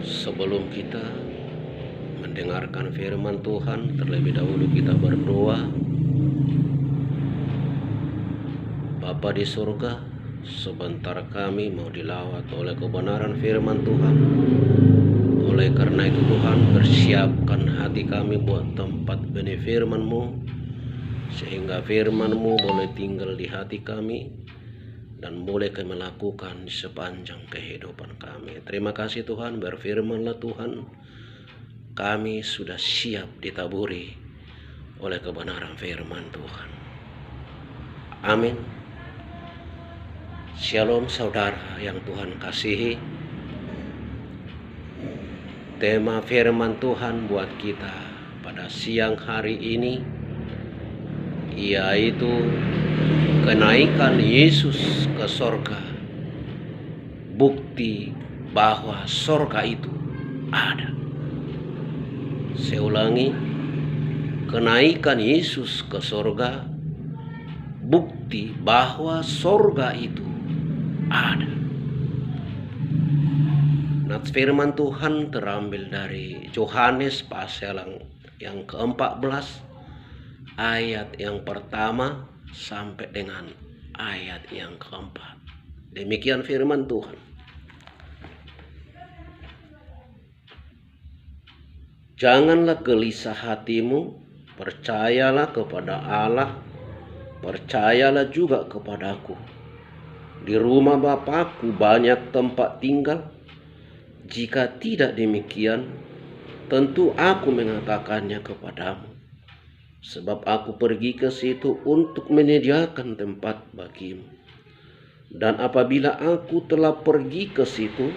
Sebelum kita mendengarkan firman Tuhan, terlebih dahulu kita berdoa. Bapa di surga, sebentar kami mau dilawat oleh kebenaran firman Tuhan. Oleh karena itu Tuhan, persiapkan hati kami buat tempat benih firman-Mu, sehingga firman-Mu boleh tinggal di hati kami dan boleh kami lakukan di sepanjang kehidupan kami. Terima kasih Tuhan, berfirmanlah Tuhan, kami sudah siap ditaburi oleh kebenaran firman Tuhan. Amin. Shalom saudara yang Tuhan kasihi. Tema firman Tuhan buat kita pada siang hari ini yaitu kenaikan Yesus ke sorga. Bukti bahwa sorga itu ada. Saya ulangi, kenaikan Yesus ke sorga, bukti bahwa sorga itu ada. Nah, firman Tuhan terambil dari Yohanes pasal yang ke-14 ayat yang pertama sampai dengan ayat yang keempat. Demikian firman Tuhan. Janganlah gelisah hatimu, percayalah kepada Allah, percayalah juga kepadaku. Di rumah Bapakku banyak tempat tinggal. Jika tidak demikian, tentu aku mengatakannya kepadamu. Sebab aku pergi ke situ untuk menyediakan tempat bagimu. Dan apabila aku telah pergi ke situ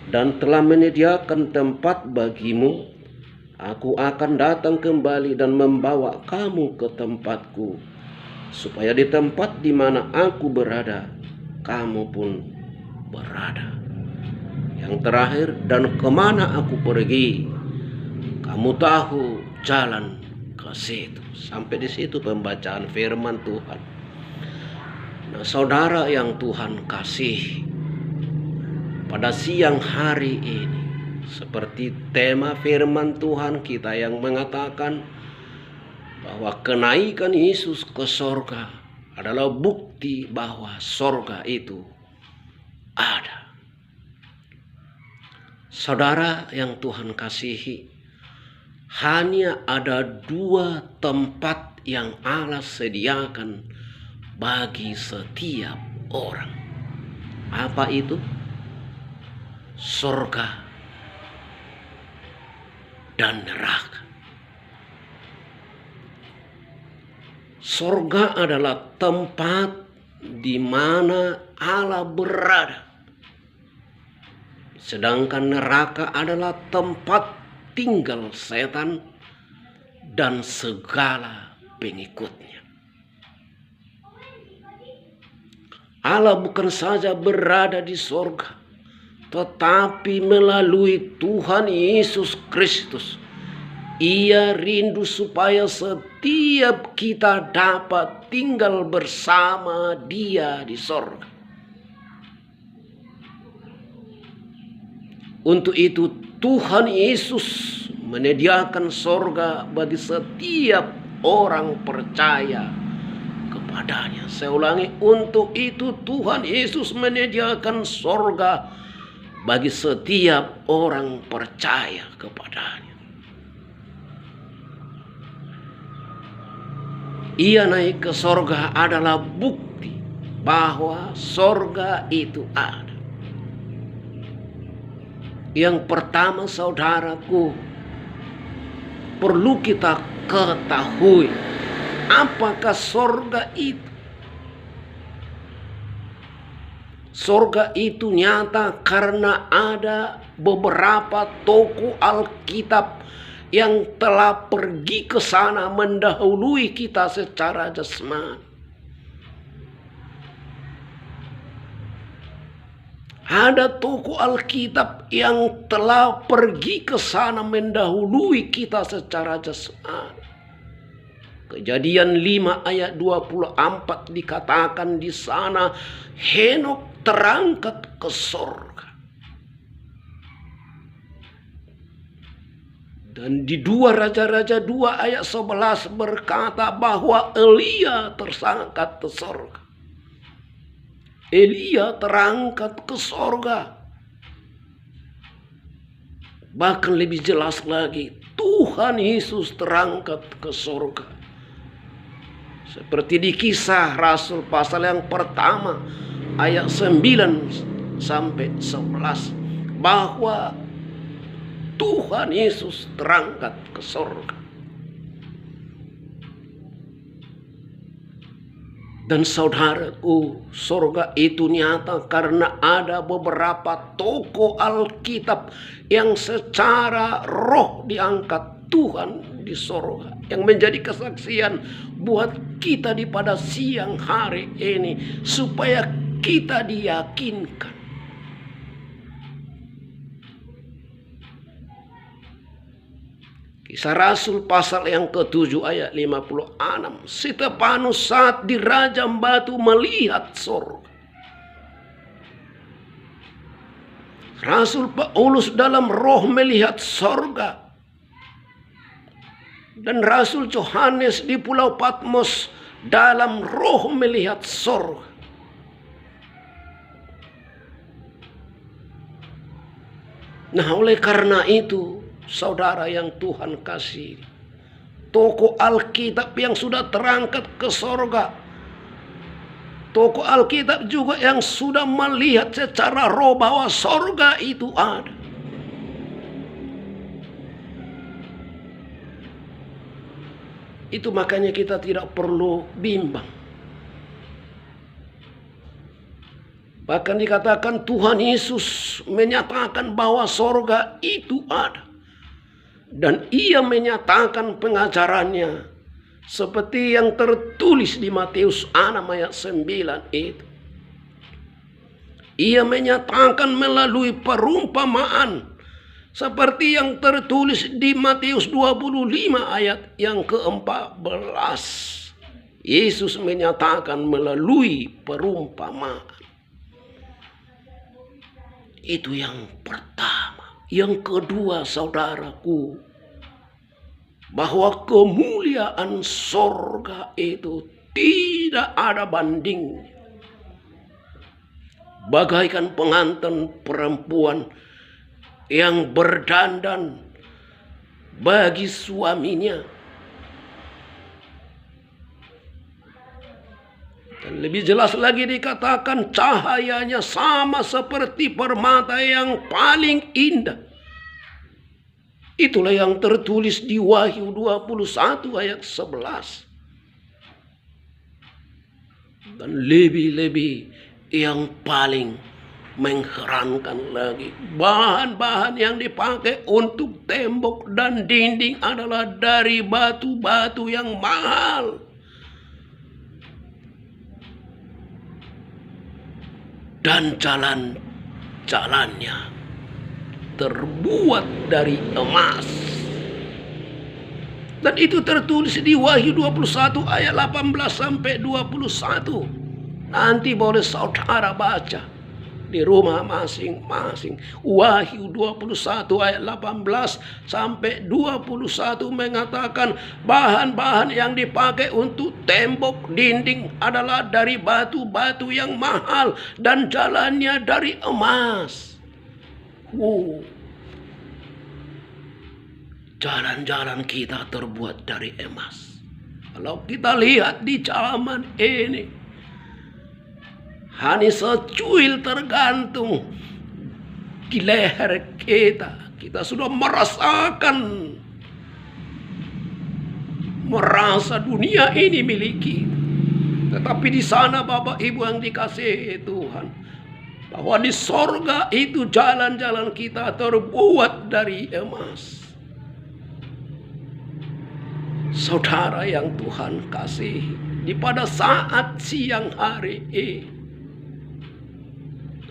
dan telah menyediakan tempat bagimu, aku akan datang kembali dan membawa kamu ke tempatku, supaya di tempat di mana aku berada, kamu pun berada. Yang terakhir, dan kemana aku pergi, kamu tahu jalan ke situ. Sampai di situ pembacaan firman Tuhan. Nah, saudara yang Tuhan kasih, pada siang hari ini, seperti tema firman Tuhan kita yang mengatakan bahwa kenaikan Yesus ke sorga adalah bukti bahwa sorga itu ada. Saudara yang Tuhan kasihi, hanya ada 2 tempat yang Allah sediakan bagi setiap orang. Apa itu? Surga dan neraka. Surga adalah tempat di mana Allah berada. Sedangkan neraka adalah tempat tinggal setan dan segala pengikutnya. Allah bukan saja berada di sorga, tetapi melalui Tuhan Yesus Kristus, Ia rindu supaya setiap kita dapat tinggal bersama Dia di sorga. Untuk itu Tuhan Yesus menyediakan sorga bagi setiap orang percaya kepadanya. Saya ulangi, untuk itu Tuhan Yesus menyediakan sorga bagi setiap orang percaya kepadanya. Ia naik ke sorga adalah bukti bahwa sorga itu ada. Yang pertama saudaraku, perlu kita ketahui apakah sorga itu. Sorga itu nyata karena ada beberapa tokoh Alkitab yang telah pergi ke sana mendahului kita secara jasmani. Ada tokoh Alkitab yang telah pergi ke sana mendahului kita secara jasmani. Kejadian 5 ayat 24 dikatakan di sana, Henok terangkat ke sorga. Dan di 2 Raja-Raja 2 ayat 11 berkata bahwa Elia terangkat ke sorga. Elia terangkat ke sorga. Bahkan lebih jelas lagi, Tuhan Yesus terangkat ke sorga. Seperti di Kisah Rasul pasal yang pertama ayat 9 sampai 11. Bahwa Tuhan Yesus terangkat ke sorga. Dan saudaraku, sorga itu nyata karena ada beberapa tokoh Alkitab yang secara roh diangkat Tuhan di sorga. Yang menjadi kesaksian buat kita di pada siang hari ini. Supaya kita diyakinkan. Kisah Rasul pasal yang ke-7 ayat 56. Stefanus saat dirajam batu melihat sorga. Rasul Paulus dalam roh melihat sorga. Dan Rasul Yohanes di Pulau Patmos dalam roh melihat sorga. Nah, oleh karena itu, saudara yang Tuhan kasih, tokoh Alkitab yang sudah terangkat ke sorga, tokoh Alkitab juga yang sudah melihat secara roh bahwa sorga itu ada. Itu makanya kita tidak perlu bimbang. Bahkan dikatakan Tuhan Yesus menyatakan bahwa sorga itu ada. Dan ia menyatakan pengajarannya seperti yang tertulis di Matius 6 ayat 9 itu. Ia menyatakan melalui perumpamaan seperti yang tertulis di Matius 25 ayat yang ke-14. Yesus menyatakan melalui perumpamaan. Itu yang pertama. Yang kedua, saudaraku, bahwa kemuliaan sorga itu tidak ada bandingnya. Bagaikan pengantin perempuan yang berdandan bagi suaminya. Dan lebih jelas lagi dikatakan cahayanya sama seperti permata yang paling indah. Itulah yang tertulis di Wahyu 21 ayat 11. Dan lebih-lebih yang paling mengherankan lagi, bahan-bahan yang dipakai untuk tembok dan dinding adalah dari batu-batu yang mahal. Dan jalan-jalannya terbuat dari emas. Dan itu tertulis di Wahyu 21 ayat 18 sampai 21. Nanti boleh saudara baca di rumah masing-masing. Wahyu 21 ayat 18 sampai 21 mengatakan bahan-bahan yang dipakai untuk tembok dinding adalah dari batu-batu yang mahal dan jalannya dari emas. Jalan-jalan kita terbuat dari emas. Kalau kita lihat di zaman ini, hanya secuil tergantung di leher kita. Kita sudah merasa dunia ini milik kita. Tetapi di sana Bapak Ibu yang dikasihi Tuhan, bahwa di sorga itu jalan-jalan kita terbuat dari emas. Saudara yang Tuhan kasihi, di pada saat siang hari ini,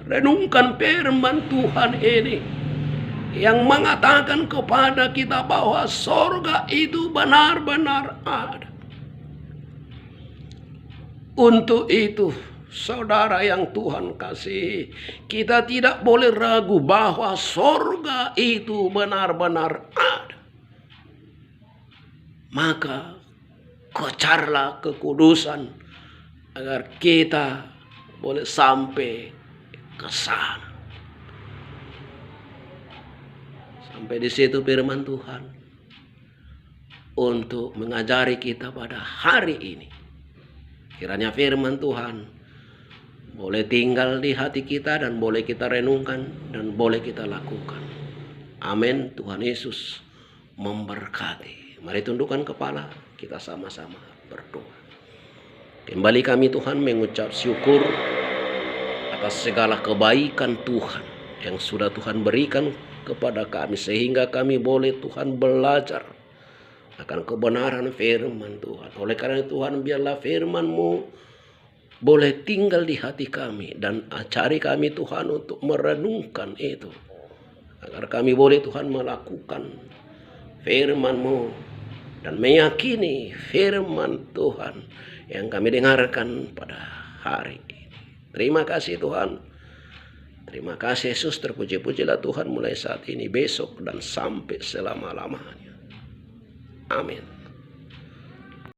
renungkan firman Tuhan ini yang mengatakan kepada kita bahwa sorga itu benar-benar ada. Untuk itu, saudara yang Tuhan kasihi, kita tidak boleh ragu bahwa sorga itu benar-benar ada. Maka kejarlah kekudusan agar kita boleh sampai ke sana. Sampai di situ firman Tuhan untuk mengajari kita pada hari ini. Kiranya firman Tuhan boleh tinggal di hati kita dan boleh kita renungkan dan boleh kita lakukan. Amin. Tuhan Yesus memberkati. Mari tundukkan kepala, kita sama-sama berdoa. Kembali kami Tuhan mengucap syukur atas segala kebaikan Tuhan yang sudah Tuhan berikan kepada kami, sehingga kami boleh Tuhan belajar akan kebenaran firman Tuhan. Oleh karena Tuhan, biarlah firman-Mu boleh tinggal di hati kami dan ajari kami Tuhan untuk merenungkan itu, agar kami boleh Tuhan melakukan firman-Mu dan meyakini firman Tuhan yang kami dengarkan pada hari ini. Terima kasih Tuhan. Terima kasih Yesus, terpuji-pujilah Tuhan mulai saat ini, besok, dan sampai selama-lamanya. Amin.